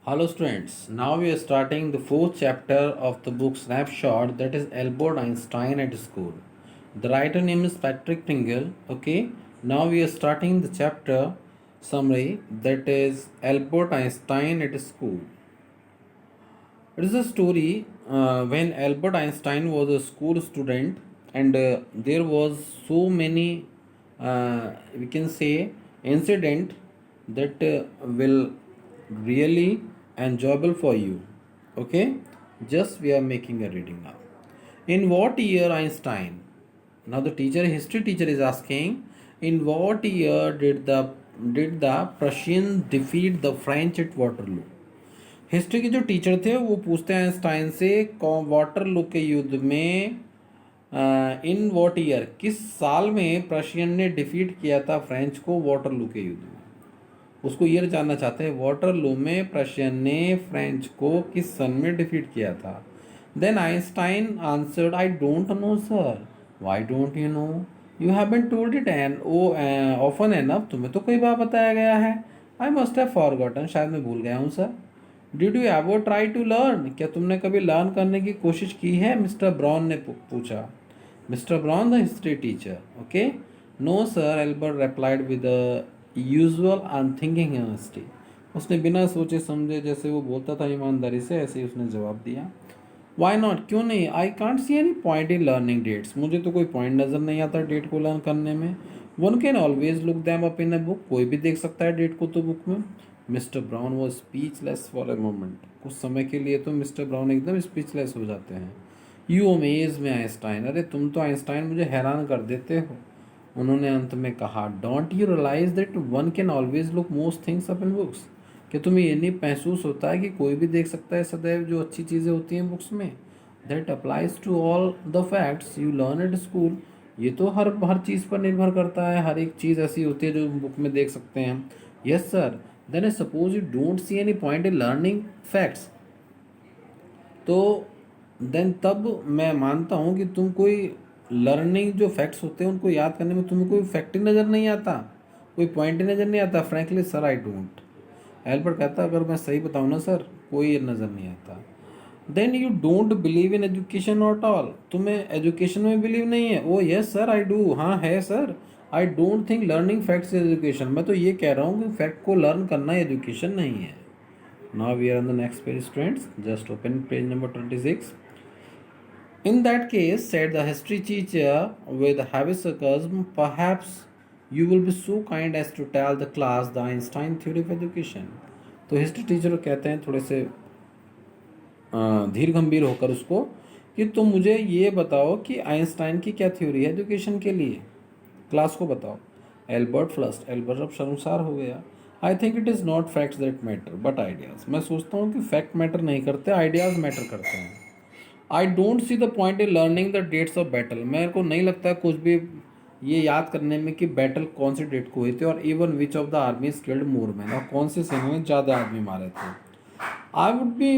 Hello students, now we are starting the fourth chapter of the book Snapshot, that is Albert Einstein at School. The writer name is Patrick Tingle. Okay, now we are starting the chapter summary, that is Albert Einstein at School. It is a story when Albert Einstein was a school student and there was so many we can say incident that will really enjoyable for you. Okay, just we are making a reading now. In what year Einstein? Now the teacher, history teacher is asking, in what year did the Prussians defeat the French at Waterloo? History के जो teacher थे वो पूछते हैं Einstein से Waterloo के युद्ध में इन वॉट ईयर, किस साल में प्रशियन ने डिफीट किया था फ्रेंच को वाटरलू के युद्ध में। उसको ईयर जानना चाहते हैं, वाटरलू में प्रशियन ने फ्रेंच को किस सन में डिफीट किया था। Then Einstein answered, I don't know sir. Why don't you know? You haven't told it and often enough, तुम्हें तो कई बार बताया गया है। आई मस्ट हैव फॉरगॉटन, शायद मैं भूल गया हूँ sir. Did you ever try to learn, क्या तुमने कभी लर्न करने की कोशिश की है? मिस्टर ब्राउन ने पूछा। Mister Brown the history teacher. Okay, no sir, Albert replied with usual unthinking honesty. उसने बिना सोचे समझे, जैसे वो बोलता था ईमानदारी से, ऐसे ही उसने जवाब दिया। वाई नॉट, क्यों नहीं? I can't see any point in learning dates, मुझे तो कोई पॉइंट नज़र नहीं आता डेट को लर्न करने में। One can always look them up in a book, कोई भी देख सकता है डेट को तो बुक में। Mister brown was speechless for a moment, कुछ समय के लिए तो मिस्टर ब्राउन एकदम स्पीचलेस हो जाते हैं। यू अमेज में आइंस्टाइन, अरे तुम तो आइंस्टाइन मुझे हैरान कर देते हो। उन्होंने अंत में कहा, don't you realise that one can always look most things up in books, कि तुम्हें ये नहीं महसूस होता है कि कोई भी देख सकता है सदैव जो अच्छी चीज़ें होती हैं बुक्स में। That applies to all the facts you learn at school, ये तो हर चीज़ पर निर्भर करता है, हर एक चीज़ ऐसी होती है जो बुक में देख सकते हैं। Yes sir, then I suppose you don't see any point in learning facts, तो देन तब मैं मानता हूँ कि तुम कोई लर्निंग जो फैक्ट्स होते हैं उनको याद करने में तुम्हें कोई फैक्ट ही नज़र नहीं आता, कोई पॉइंट ही नज़र नहीं आता। Frankly sir I don't. Albert कहता, अगर मैं सही बताऊँ ना सर, कोई नज़र नहीं आता। Then you don't believe in education not all, तुम्हें एजुकेशन में बिलीव नहीं है? Oh yes sir I do, हाँ है sir. I don't think learning facts is education, मैं तो ये कह रहा हूँ कि फैक्ट को लर्न करना एजुकेशन नहीं है। Now we are on the next page students, just open page number 26। In that case, said the history teacher with heavy sarcasm, perhaps you will be so kind as to tell the class the Einstein theory of education. तो history teacher कहते हैं थोड़े से धीर गंभीर होकर उसको, कि तुम मुझे ये बताओ कि आइंस्टाइन की क्या थ्योरी है एजुकेशन के लिए, क्लास को बताओ। एल्बर्ट फ्लस्ट, एल्बर्ट अब शर्मसार हो गया। I think it is not facts that matter but ideas, मैं सोचता हूँ कि फैक्ट मैटर नहीं करते, आइडियाज़ मैटर करते हैं। I don't see the point in learning the dates of battle, मेरे को नहीं लगता कुछ भी ये याद करने में कि बैटल कौन से डेट को हुए थे, और even which of the army killed more man, और कौन से सेना ने ज़्यादा आदमी मारे थे। I would be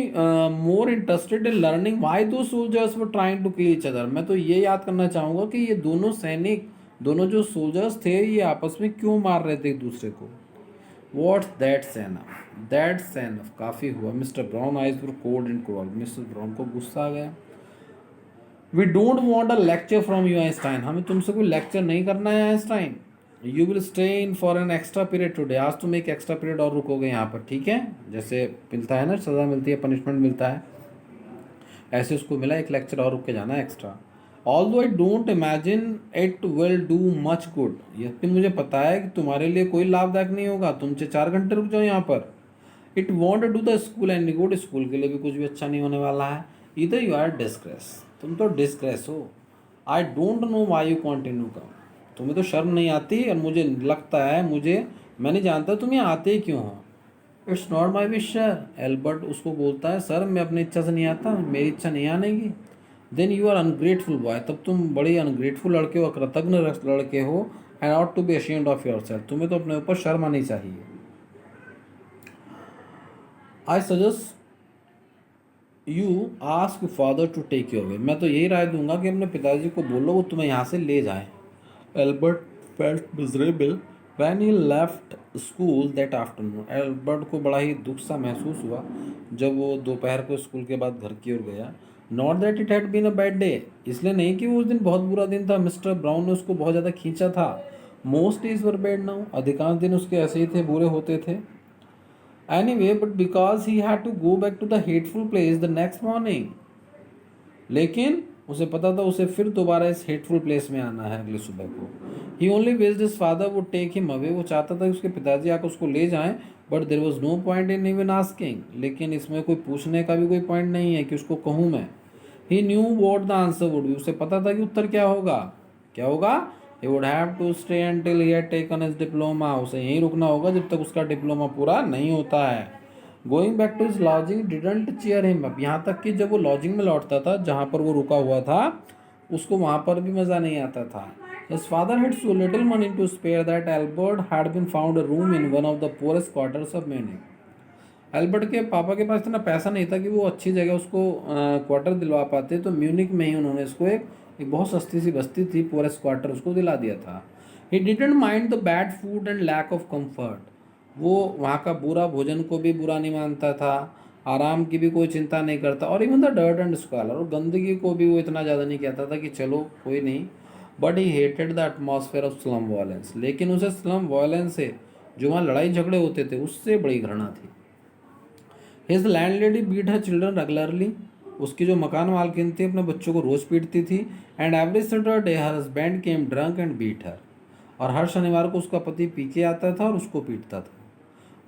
more interested in learning why two soldiers were trying to kill each other, मैं तो ये याद करना चाहूँगा कि ये दोनों सैनिक, दोनों जो सोल्जर्स थे, ये आपस में क्यों मार रहे थे एक दूसरे को। What's that sniff, that sniff, काफ़ी हुआ। Mister Brown eyes were cold and cruel, mister Brown को गुस्सा आ गया। We don't want a lecture from you Einstein, हमें तुमसे कोई लेक्चर नहीं करना है Einstein. You will stay in for an extra period today, आज तुम एक एक्स्ट्रा पीरियड और रुकोगे यहाँ पर, ठीक है? जैसे मिलता है ना, सज़ा मिलती है, पनिशमेंट मिलता है, ऐसे उसको मिला एक लेक्चर और रुक के जाना extra. Although I don't imagine it will do much good, यद्यपि मुझे पता है कि तुम्हारे लिए कोई लाभदायक नहीं होगा, तुम 4 घंटे रुक जाओ यहाँ पर। It won't do the school and good, school के लिए भी कुछ भी अच्छा नहीं होने वाला है। इधर यू आर डिस्ग्रेस, तुम तो डिस्ग्रेस हो। I don't know why you continue come, तुम्हें तो शर्म नहीं आती, और मुझे लगता है, मैं नहीं जानता तुम यहाँ आते ही क्यों हो। It's not my wish sir, Albert उसको बोलता है, सर मैं अपनी इच्छा से नहीं आता, मेरी इच्छा नहीं आने की। Then you are ungrateful boy, तब तुम बड़ी अनग्रेटफुल लड़के हो, अकृतज्ञ लड़के हो। And ought to be ashamed of yourself, तुम्हें तो अपने ऊपर शर्म आनी चाहिए। I suggest you ask father to take you away, मैं तो यही राय दूंगा कि अपने पिताजी को बोलो वो तुम्हें यहाँ से ले जाए। Albert felt miserable When he left school that afternoon, Albert को बड़ा ही दुख सा महसूस हुआ जब वो दोपहर को स्कूल के बाद घर की ओर गया. Not that it had been a bad day, इसलिए नहीं कि वो उस दिन बहुत बुरा दिन था. मिस्टर ब्राउन ने उसको बहुत ज़्यादा खींचा था. Most days were bad now, अधिकांश दिन उसके ऐसे ही थे, बुरे होते थे. Anyway, but because he had to go back to the hateful place the next morning, लेकिन उसे पता था उसे फिर दोबारा इस हेटफुल प्लेस में आना है अगली सुबह को. He only wished his father would take him away, वो चाहता था कि उसके पिताजी आकर उसको ले जाएं. But there was no point in even asking, लेकिन इसमें कोई पूछने का भी कोई पॉइंट नहीं है कि उसको कहूँ मैं. He knew what the answer would be, उसे पता था कि उत्तर क्या होगा. क्या होगा? He would have to stay until he had taken his diploma, उसे यहीं रुकना होगा जब तक उसका डिप्लोमा पूरा नहीं होता है. Going back to his lodging didn't cheer him up, यहाँ तक कि जब वो लॉजिंग में लौटता था जहाँ पर वो रुका हुआ था, उसको वहाँ पर भी मज़ा नहीं आता था. His father had so little money to spare that Albert had been found a room in one of the poorest quarters of Munich. Albert के पापा के पास इतना पैसा नहीं था कि वो अच्छी जगह उसको क्वार्टर दिलवा पाते, तो म्यूनिक में ही उन्होंने इसको एक बहुत सस्ती सी बस्ती थी, पोरेस्ट क्वार्टर, उसको दिला दिया था. He didn't mind the bad food and lack of comfort, वो वहाँ का बुरा भोजन को भी बुरा नहीं मानता था, आराम की भी कोई चिंता नहीं करता, और इवन द डर्ट एंड स्क्वालर, और गंदगी को भी वो इतना ज़्यादा नहीं कहता था कि चलो कोई नहीं. But he hated the atmosphere of slum violence, लेकिन उसे स्लम वायलेंस से, जो वहाँ लड़ाई झगड़े होते थे, उससे बड़ी घृणा थी. His landlady beat her children regularly, उसकी जो मकान मालकिन थी अपने बच्चों को रोज़ पीटती थी. And every Saturday her husband came drunk and beat her, और हर शनिवार को उसका पति पी के आता था और उसको पीटता था.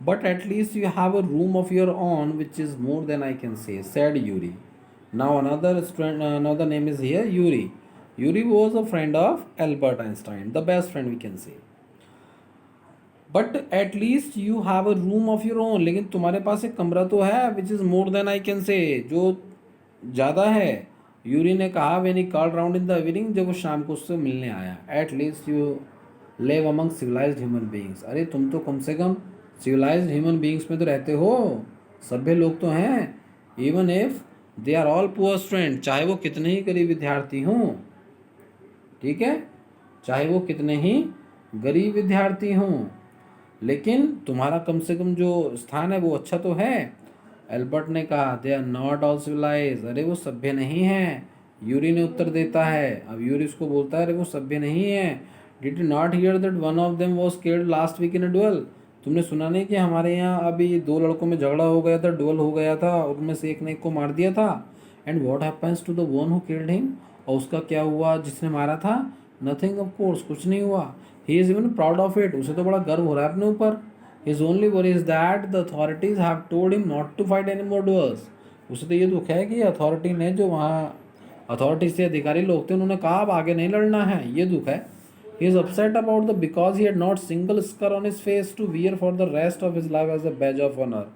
But at least you have a room of your own which is more than I can say, said Yuri. Now another name is here, Yuri. Yuri was a friend of Albert Einstein, the best friend we can say. But at least you have a room of your own, लेकिन तुम्हारे पास एक कमरा तो है, which is more than I can say, जो ज़्यादा है. यूरी ने कहा when he called round in the evening, जब वो शाम को उससे मिलने आया. At least you live among civilised human beings, अरे तुम तो कम से कम सिविलाइज्ड ह्यूमन बीइंग्स में तो रहते हो, सभ्य लोग तो हैं. Even if they are all poor student, चाहे वो कितने ही गरीब विद्यार्थी हों, ठीक है, चाहे वो कितने ही गरीब विद्यार्थी हों, लेकिन तुम्हारा कम से कम जो स्थान है वो अच्छा तो है. एल्बर्ट ने कहा they are not all civilise, अरे वो सभ्य नहीं है. यूरी ने उत्तर देता है. अब यूरी उसको बोलता है अरे वो सभ्य नहीं है. Did you not hear that one of them was killed last week in a duel, तुमने सुना नहीं कि हमारे यहाँ अभी 2 लड़कों में झगड़ा हो गया था, डुएल हो गया था, उनमें से एक ने एक को मार दिया था. And what happens to the one who killed him, और उसका क्या हुआ जिसने मारा था? नथिंग, ऑफ कोर्स कुछ नहीं हुआ. He is even proud of it, उसे तो बड़ा गर्व हो रहा है अपने ऊपर. His only worry is that the authorities have told him not to fight any more duels, उसे तो ये दुख है कि अथॉरिटी ने, जो वहाँ अथॉरिटी से अधिकारी लोग थे, उन्होंने कहा अब आगे नहीं लड़ना है, ये दुख है. He is upset about the because he had not single scar on his face to wear for the rest of his life as a badge of honor.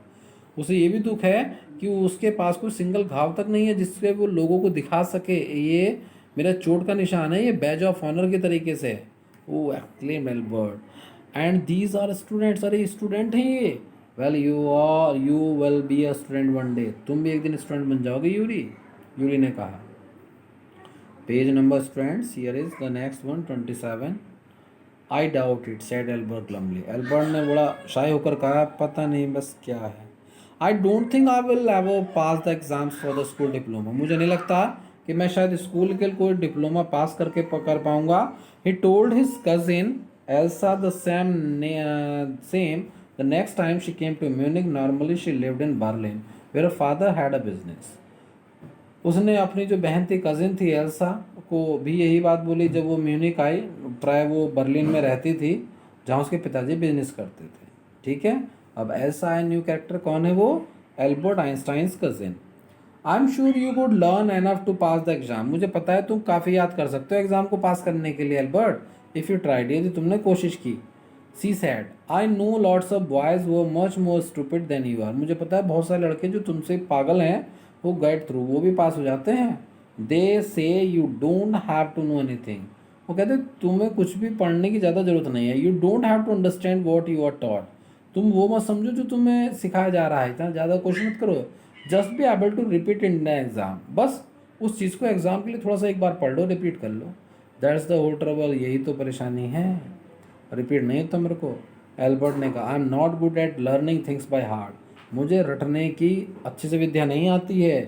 उसे ये भी दुख है कि उसके पास कोई सिंगल घाव तक नहीं है जिससे वो लोगों को दिखा सके ये मेरा चोट का निशान है, ये बैज ऑफ ऑनर के तरीके से. Oh exclaimed Albert. And these are students, अरे स्टूडेंट हैं ये. Well you will be a student one day, तुम भी एक दिन स्टूडेंट बन जाओगे यूरी, यूरी ने कहा. Page number students, here is the next one 27. I doubt it said Albert glumly, Albert ने बड़ा शाय होकर कहा पता नहीं बस क्या है. आई don't think I will ever pass the exams for the school diploma, मुझे नहीं लगता कि मैं शायद स्कूल के कोई डिप्लोमा पास करके कर पाऊंगा. He told his cousin Elsa the same the next time she came to Munich. Normally she lived in Berlin where father had a business. उसने अपनी जो बहन थी, कजिन थी एल्सा, को भी यही बात बोली जब वो म्यूनिक आई. प्राय वो बर्लिन में रहती थी जहाँ उसके पिताजी बिजनेस करते थे. ठीक है, अब एल्सा है न्यू कैरेक्टर. कौन है वो? Albert Einstein's cousin. I am sure you would learn enough to pass the exam, मुझे पता है तुम काफ़ी याद कर सकते हो एग्जाम को पास करने के लिए एल्बर्ट, इफ़ यू ट्राइड, यदि तुमने कोशिश की. She said I know lots of boys who much more stupid than you are, मुझे पता है बहुत सारे लड़के जो तुमसे पागल हैं वो गेट थ्रू, वो भी पास हो जाते हैं. They say you don't have to know anything, वो कहते तुम्हें कुछ भी पढ़ने की ज़्यादा ज़रूरत नहीं है. You don't have to understand what you are taught, तुम वो मत समझो जो तुम्हें सिखाया जा रहा है, इतना ज़्यादा क्वेश्चन मत करो. Just be able to repeat in the exam, बस उस चीज़ को एग्जाम के लिए थोड़ा सा एक बार पढ़ लो, रिपीट कर लो. दैट्स द होल ट्रबल, यही तो परेशानी है. रिपीट नहीं होता मेरे को। एल्बर्ट ने कहा, I am not good at learning things by heart, मुझे रटने की अच्छे से विद्या नहीं आती है।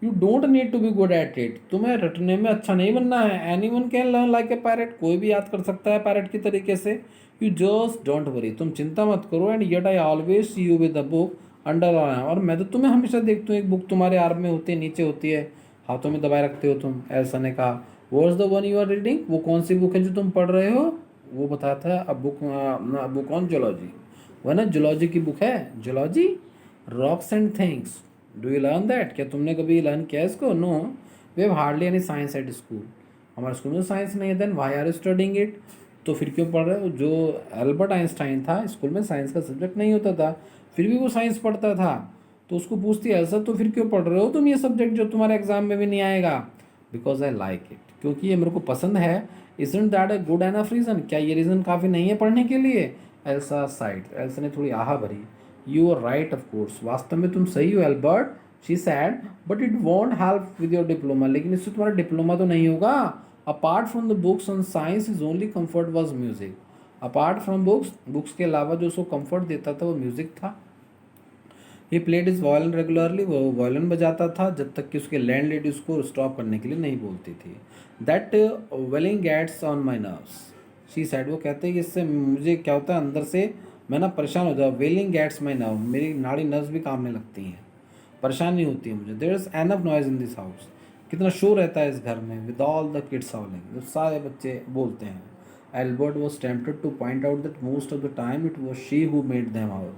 You don't need to be good at it, तुम्हें रटने में अच्छा नहीं बनना है। Anyone can learn like a parrot, कोई भी याद कर सकता है पैरट की तरीके से। यू जस्ट डोंट वरी, तुम चिंता मत करो। And yet I always see you with the book under, और मैं तो तुम्हें हमेशा देखती हूँ एक बुक तुम्हारे आर्म में होती है, नीचे होती है, हाथों में दबाए रखते हो तुम। एल्सा ने कहा, what's the one you are reading, वो कौन सी बुक है जो तुम पढ़ रहे हो? वो बताता है, अब बुक ऑन जूलॉजी, वह ना जूलॉजी की बुक है, zoology rocks and things. Do you learn that, क्या तुमने कभी लर्न किया इसको? No, we have hardly any science at school, हमारे स्कूल में साइंस नहीं है। Then why are you studying it, तो फिर क्यों पढ़ रहे हो? जो एल्बर्ट आइंस्टाइन था, स्कूल में साइंस का सब्जेक्ट नहीं होता था, फिर भी वो साइंस पढ़ता था। तो उसको पूछती है, ऐसा तो फिर क्यों पढ़ रहे हो तुम ये सब्जेक्ट जो तुम्हारे एग्जाम में भी नहीं आएगा? बिकॉज आई लाइक इट, क्योंकि ये मेरे को पसंद है। Isn't that a good enough reason, क्या ये रीज़न काफ़ी नहीं है पढ़ने के लिए? एल्सा साइड, एल्सा ने थोड़ी आहा भरी। You are right of course, वास्तव में तुम सही हो Albert, she said, but it won't help with your diploma, लेकिन इससे तुम्हारा डिप्लोमा तो नहीं होगा। Apart from the books on science is only comfort was music, apart from books, books के अलावा जो उसको कम्फर्ट देता था वो म्यूजिक था। He played is violin regularly, वो वायलिन बजाता था जब तक कि उसके लैंड लेडी उसको स्टॉप करने के लिए नहीं बोलती थी। That wailing gets on my nerves, she said, वो कहते हैं कि इससे मुझे क्या होता है अंदर से, मैं ना परेशान हो जाऊँ। वेलिंग गेट्स माई नर्व, मेरी नाड़ी नर्व्स भी कामने लगती हैं, परेशानी होती है मुझे। There is enough noise in this house, कितना शोर रहता है इस घर में। With all the kids howling, जब सारे बच्चे बोलते हैं। Albert was tempted to point out that most of the time it was she who made them howl,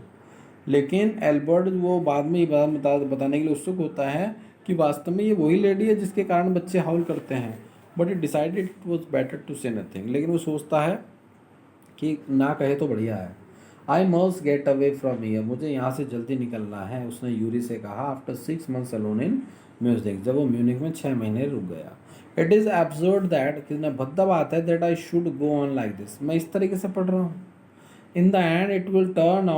लेकिन एल्बर्ट वो बाद में ये बताने के लिए उत्सुक होता है कि वास्तव में ये वही लेडी है जिसके कारण बच्चे हाउल करते हैं। But it decided it was better to say nothing, लेकिन वो सोचता है कि ना कहे तो बढ़िया है। I must get away from here, मुझे यहाँ से जल्दी निकलना है, उसने यूरी से कहा। After 6 months alone in music, जब वो म्यूनिक में 6 महीने रुक गया। इट इज़ एब्सर्ड दैट, कितना भद्दा बात है, that I should go on like this, मैं इस तरीके से पढ़ रहा हूँ। In the end, it will turn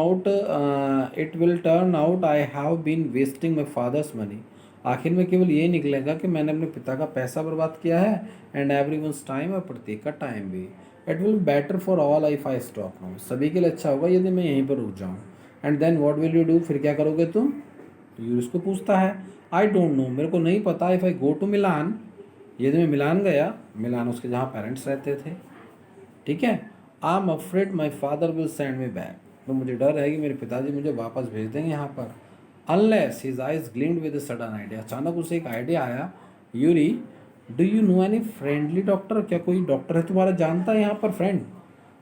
out I have been wasting my father's money. आखिर में केवल ये निकलेगा कि मैंने अपने पिता का पैसा बर्बाद किया है। एंड everyone's time, और प्रत्येक का टाइम भी। It will be better for all if I stop now. सभी के लिए अच्छा होगा यदि मैं यहीं पर रुक जाऊँ। And then what will you do? फिर क्या करोगे तुम? तो यूरिस को पूछता है। I don't know, मेरे को नहीं पता। If I go to Milan, यदि मैं मिलान गया, मिलान उसके जहाँ पेरेंट्स रहते थे, ठीक है। I am afraid my father will send me back, तो मुझे डर है कि मेरे पिताजी मुझे वापस भेज देंगे यहाँ पर। Unless his eyes gleamed with a sudden idea, अचानक उसे एक आइडिया आया। Yuri, do you know any friendly doctor, क्या कोई डॉक्टर है तुम्हारा जानता है यहाँ पर friend?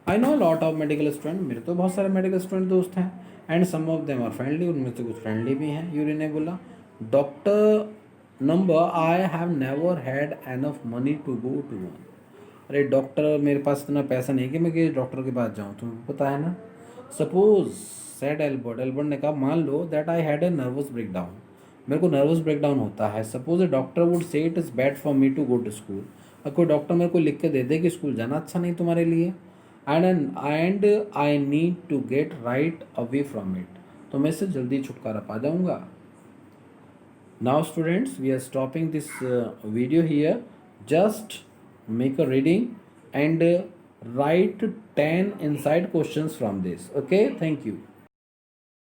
I know lot of medical student, मेरे तो बहुत सारे मेडिकल स्टूडेंट दोस्त हैं। And some of them are friendly, उनमें से कुछ फ्रेंडली भी हैं। यूरी ने बोला। Doctor number, I have never had enough money to go to one, अरे डॉक्टर, मेरे पास इतना पैसा नहीं कि मैं किसी डॉक्टर के पास जाऊँ, तुम्हें पता है ना। सपोज, सेड एल्बर्ट, एल्बर्ट ने कहा, मान लो that I had a nervous breakdown, मेरे को नर्वस ब्रेकडाउन होता है। Suppose a doctor would say it is bad for me to go to school, अब कोई डॉक्टर मेरे को लिख के दे दे कि स्कूल जाना अच्छा नहीं तुम्हारे लिए। And I need to get right away from it, तो मैं इससे जल्दी छुटकारा पा जाऊँगा। Now students, we are stopping this video here. Just make a reading and write 10 inside questions from this. Okay, thank you.